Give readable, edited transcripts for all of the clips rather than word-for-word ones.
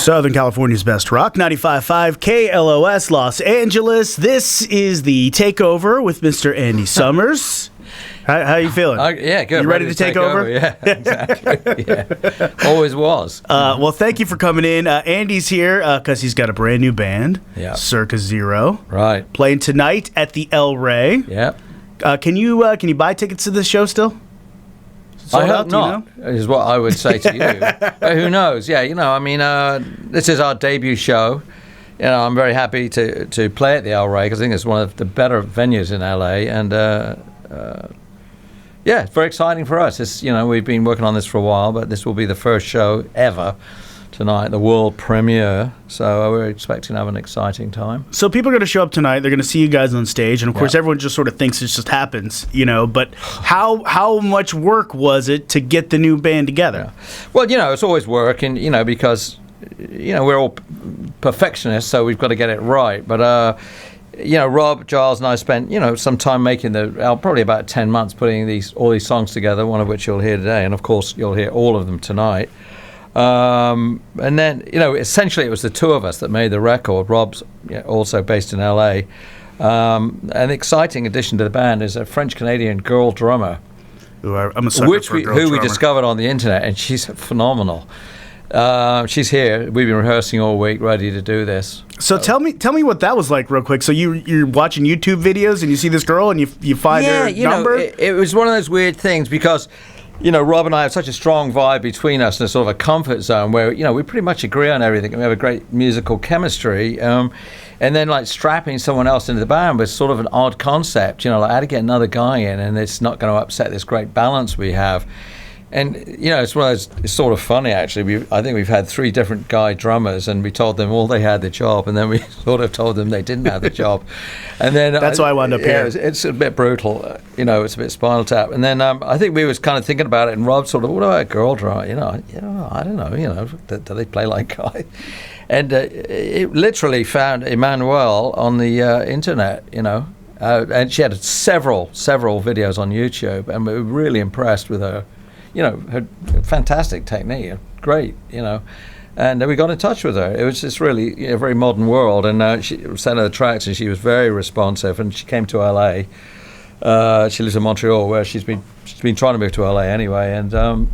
Southern California's best rock, 95.5 KLOS Los Angeles. This is the Takeover with Mr. Andy Summers. How you feeling? Yeah, good. You ready to take over? Yeah, exactly. Yeah. Always was. Well, thank you for coming in. Andy's here because he's got a brand new band, Circa Zero. Right. Playing tonight at the El Rey. Yeah. Can you buy tickets to this show still? I hope not, is what I would say to you. But who knows? Yeah, this is our debut show. I'm very happy to play at the El Rey because I think it's one of the better venues in LA. And, it's very exciting for us. We've been working on this for a while, but this will be the first show ever tonight, the world premiere. So we're expecting to have an exciting time. So people are going to show up tonight. They're going to see you guys on stage, and of course, everyone just sort of thinks it just happens, But how much work was it to get the new band together? Yeah. Well, it's always work, and because we're all perfectionists, so we've got to get it right. But Rob, Giles, and I spent some time making probably about 10 months putting all these songs together. One of which you'll hear today, and of course you'll hear all of them tonight. And then, essentially it was the two of us that made the record. Rob's also based in LA. An exciting addition to the band is a French-Canadian girl drummer. I'm a sucker for a girl who drummer. we discovered on the internet, and she's phenomenal. She's here. We've been rehearsing all week, ready to do this. So tell me what that was like real quick. So you're watching YouTube videos and you see this girl and you find her number? It was one of those weird things because Rob and I have such a strong vibe between us in a sort of a comfort zone where, we pretty much agree on everything. We have a great musical chemistry. And then, strapping someone else into the band was sort of an odd concept. How to get another guy in and it's not going to upset this great balance we have. And, it's one of those, it's sort of funny, actually. I think we've had 3 different guy drummers, and we told them all they had the job, and then we sort of told them they didn't have the job. And then that's why I wound up here. It's a bit brutal, it's a bit Spinal Tap. And then I think we was kind of thinking about it, and Rob sort of, what about a girl drummer? I don't know, do they play like guys? And it literally found Emmanuelle on the internet, and she had several videos on YouTube, and we were really impressed with her. Her fantastic technique, great, and we got in touch with her. It was just really a very modern world, and she sent her the tracks, and she was very responsive, and she came to LA. She lives in Montreal, where she's been trying to move to LA anyway, and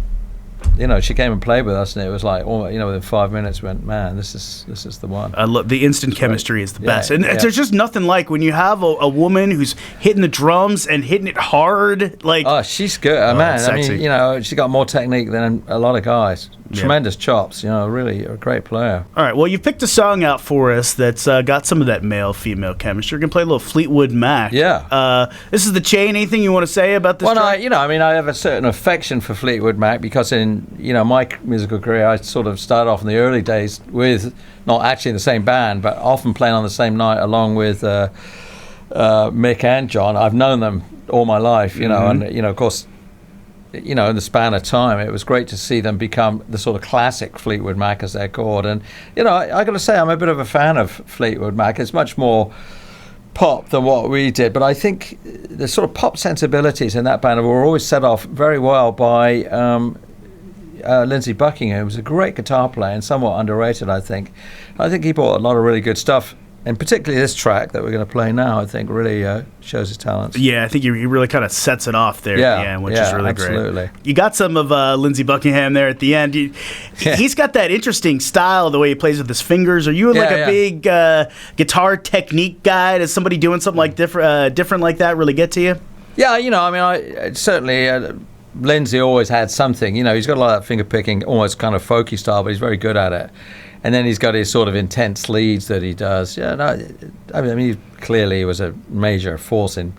she came and played with us, and it was like, within 5 minutes, we went, man, this is the one. I love the instant chemistry is the best, and there's just nothing like when you have a woman who's hitting the drums and hitting it hard. She's good, man. Sexy. I mean, she's got more technique than a lot of guys. Tremendous chops, really a great player. All right, well, you picked a song out for us that's got some of that male-female chemistry. We're gonna play a little Fleetwood Mac. Yeah. This is the Chain. Anything you want to say about this? Well, track? I have a certain affection for Fleetwood Mac because in my musical career, I sort of started off in the early days with not actually in the same band, but often playing on the same night along with Mick and John. I've known them all my life, and of course. In the span of time, it was great to see them become the sort of classic Fleetwood Mac, as they're called. And, I got to say, I'm a bit of a fan of Fleetwood Mac. It's much more pop than what we did. But I think the sort of pop sensibilities in that band were always set off very well by Lindsey Buckingham, who was a great guitar player and somewhat underrated, I think. I think he brought a lot of really good stuff. And particularly this track that we're going to play now, I think, really shows his talents. Yeah, I think he really kind of sets it off there at the end, which is really absolutely great. You got some of Lindsey Buckingham there at the end. He's got that interesting style, the way he plays with his fingers. Are you a big guitar technique guy? Does somebody doing something like different like that really get to you? Yeah, I certainly... Lindsey always had something. He's got a lot of that finger picking, almost kind of folky style, but he's very good at it. And then he's got his sort of intense leads that he does. He clearly was a major force in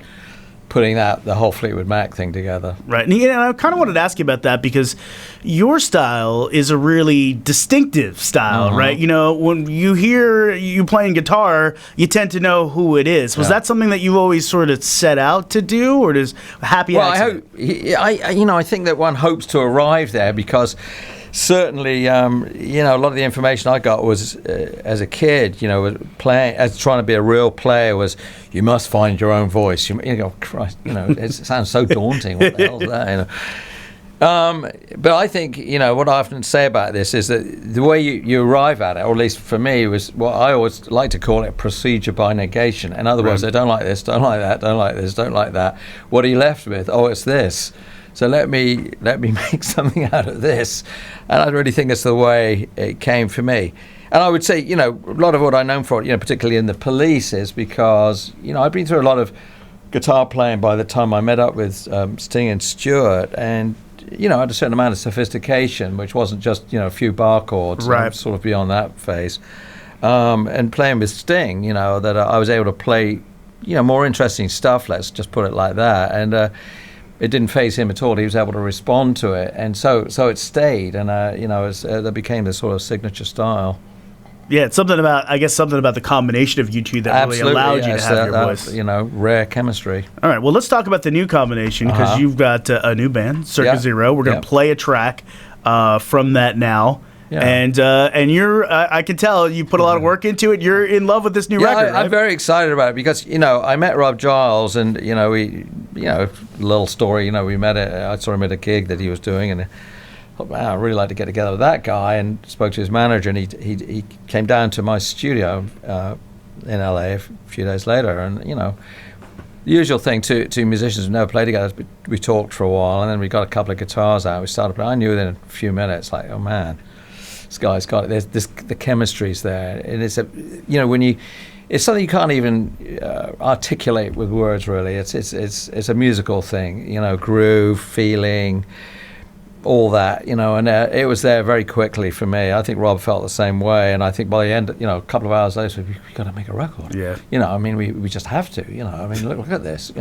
putting the whole Fleetwood Mac thing together. Right. And I kind of wanted to ask you about that because your style is a really distinctive style, right? When you hear you playing guitar, you tend to know who it is. Was that something that you always sort of set out to do, or does happy accident? I think that one hopes to arrive there because certainly, a lot of the information I got was as a kid, trying to be a real player was you must find your own voice. Christ, it sounds so daunting. What the hell is that? But I think, what I often say about this is that the way you arrive at it, or at least for me, was what I always like to call it procedure by negation. In other words, I don't like this, don't like that, don't like this, don't like that. What are you left with? Oh, it's this. So let me make something out of this. And I really think that's the way it came for me. And I would say, a lot of what I'm known for, particularly in the Police, is because, I've been through a lot of guitar playing by the time I met up with Sting and Stewart, and I had a certain amount of sophistication, which wasn't just a few bar chords. Right. I'm sort of beyond that phase. And playing with Sting, that I was able to play more interesting stuff. Let's just put it like that. And it didn't faze him at all. He was able to respond to it, and so it stayed. And that became the sort of signature style. Yeah, it's something about the combination of you two that really allowed you to have your voice. Rare chemistry. All right, well, let's talk about the new combination, because you've got a new band, Circa Zero. We're going to play a track from that now. Yeah. And you're, I can tell you put a lot of work into it. You're in love with this new record, right? I'm very excited about it because, I met Rob Giles, and, we, little story, we met I saw him at a gig that he was doing, and wow, I'd really like to get together with that guy, and spoke to his manager, and he came down to my studio in LA a few days later, and the usual thing to musicians who never played together is we talked for a while, and then we got a couple of guitars out, we started playing. I knew within a few minutes, like, oh man, this guy's got it. The chemistry's there, and it's it's something you can't even articulate with words, really. It's a musical thing, groove, feeling, all that, and it was there very quickly for me. I think Rob felt the same way, and I think by the end, a couple of hours later, we've got to make a record. Yeah. We just have to, look at this,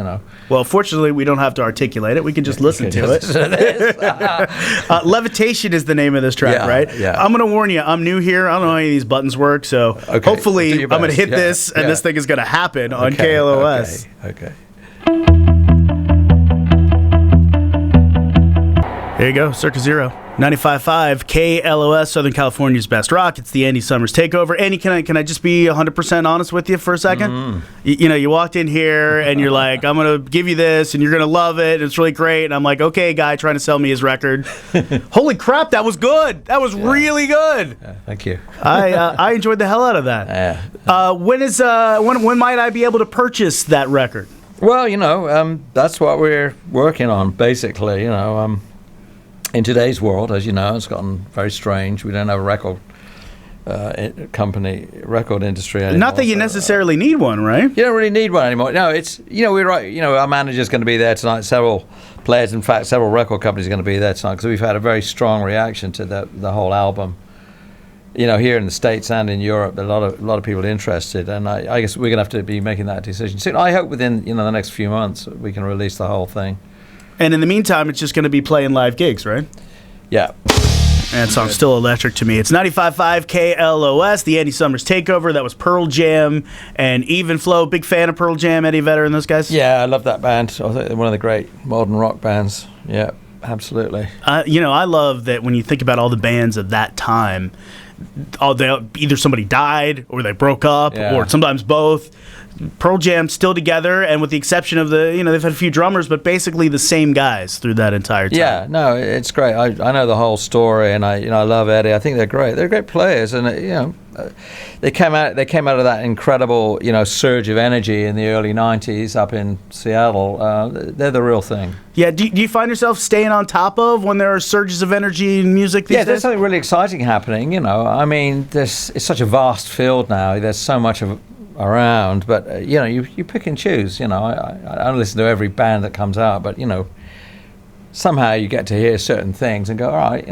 Well, fortunately, we don't have to articulate it. We can just listen to it. Levitation is the name of this track, right? Yeah. I'm going to warn you, I'm new here. I don't know how any of these buttons work, so hopefully I'm going to hit this, and this thing is going to happen on KLOS. Okay. There you go, Circa Zero. 95.5 KLOS, Southern California's best rock. It's the Andy Summers Takeover. Andy, can I just be 100% honest with you for a second? You walked in here and you're like, I'm going to give you this and you're going to love it. It's really great. And I'm like, okay, guy trying to sell me his record. Holy crap, that was good. That was really good. Thank you. I enjoyed the hell out of that. When might I be able to purchase that record? Well, that's what we're working on, basically, in today's world, as you know, it's gotten very strange. We don't have a record industry anymore. Not that you necessarily need one, right? You don't really need one anymore. No, it's, we're right. Our manager's going to be there tonight. Several players, in fact, several record companies are going to be there tonight because we've had a very strong reaction to the whole album. Here in the States and in Europe, a lot of people are interested, and I guess we're going to have to be making that decision soon. I hope within the next few months we can release the whole thing. And in the meantime, it's just going to be playing live gigs, right? Yeah. And that song's still electric to me. It's 95.5 KLOS, the Andy Summers Takeover. That was Pearl Jam and Even Flow. Big fan of Pearl Jam, Eddie Vedder and those guys? Yeah, I love that band. I think they're one of the great modern rock bands. Yeah, absolutely. I love that when you think about all the bands of that time, either somebody died or they broke up or sometimes both. Pearl Jam still together, and with the exception of they've had a few drummers, but basically the same guys through that entire time. Yeah, no, it's great. I know the whole story, and I love Eddie. I think they're great. They're great players, and they came out of that incredible surge of energy in the early '90s up in Seattle. They're the real thing. Yeah. Do you find yourself staying on top of when there are surges of energy in music these days? There's something really exciting happening. It's such a vast field now. There's so much of around, but you pick and choose. I don't listen to every band that comes out, but somehow you get to hear certain things and go, all right,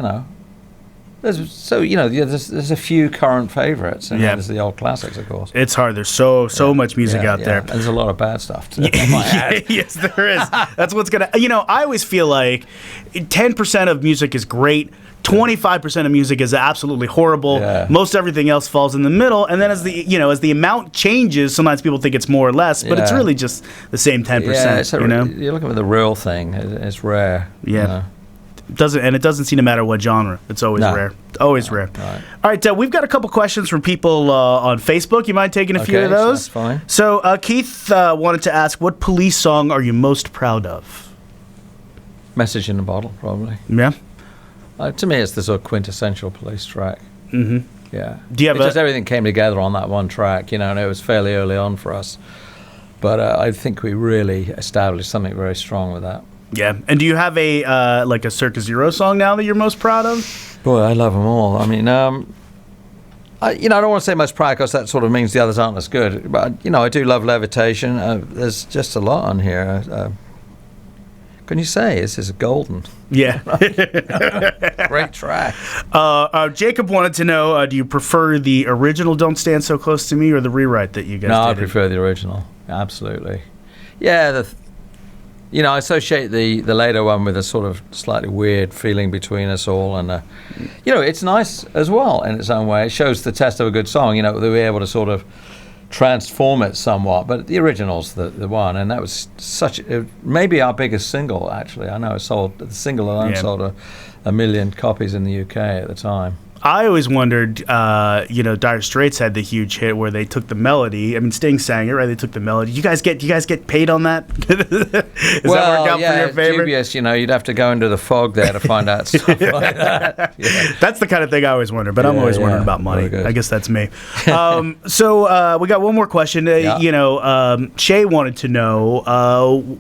there's a few current favorites, and there's the old classics, of course. It's hard. There's so much music out there. And there's a lot of bad stuff too. Yes, there is. That's what's gonna. I always feel like 10% of music is great. 25% of music is absolutely horrible. Yeah. Most everything else falls in the middle, and then as the amount changes, sometimes people think it's more or less, but it's really just the same 10%. Yeah, you're looking for the real thing. It's rare. Yeah. It doesn't seem to matter what genre. It's always rare. Always rare. Right. All right, we've got a couple questions from people on Facebook. You mind taking a few of those? That's fine. So Keith wanted to ask, what Police song are you most proud of? Message in a Bottle, probably. Yeah. To me, it's the sort of quintessential Police track. Mm-hmm. Yeah. Do you have just everything came together on that one track, you know, and it was fairly early on for us. But I think we really established something very strong with that. Yeah. And do you have a like a Circa Zero song now that you're most proud of? Boy, I love them all. I mean, I don't want to say most proud because that sort of means the others aren't as good. But, I do love Levitation. There's just a lot on here. Can you say this is golden? Yeah. Great track. Jacob wanted to know, do you prefer the original Don't Stand So Close to Me or the rewrite that you guys did? No, I prefer the original. Absolutely. Yeah, I associate the later one with a sort of slightly weird feeling between us all. And, it's nice as well in its own way. It shows the test of a good song, that we're able to sort of transform it somewhat, but the original's the one, and that was maybe our biggest single, actually. I know the single alone sold a million copies in the UK at the time. I always wondered, Dire Straits had the huge hit where they took the melody. I mean, Sting sang it, right? They took the melody. You guys get paid on that? Does that work out for your favor? Dubious, you'd have to go into the fog there to find out stuff like that. Yeah. That's the kind of thing I always wonder, but I'm always wondering about money. I guess that's me. So we got one more question. Shay wanted to know,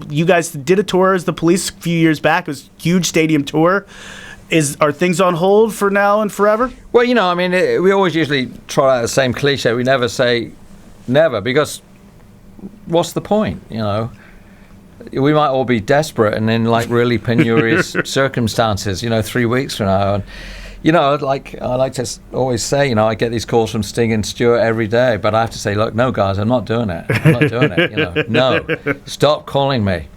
you guys did a tour as the Police a few years back. It was a huge stadium tour. Are things on hold for now and forever? Well, we always usually try out the same cliche. We never say never, because what's the point, We might all be desperate and in really penurious circumstances, 3 weeks from now. And, I like to always say, I get these calls from Sting and Stewart every day, but I have to say, look, no, guys, I'm not doing it. I'm not doing it. No, stop calling me.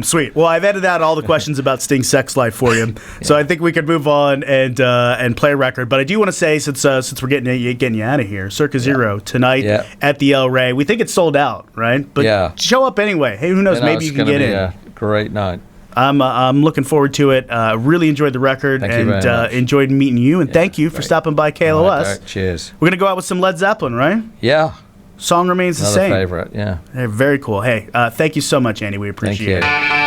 Sweet. Well, I've edited out all the questions about Sting's sex life for you, so I think we could move on and play a record. But I do want to say, since we're getting you out of here, Circa Zero tonight at the El Rey. We think it's sold out, right? But show up anyway. Hey, who knows? Maybe you can get in. A great night. I'm looking forward to it. Really enjoyed the record and enjoyed meeting you. And thank you for stopping by KLOS. Right, cheers. We're gonna go out with some Led Zeppelin, right? Yeah. Song remains the same. Another favorite, yeah. Hey, very cool. Hey, thank you so much, Andy. We appreciate it.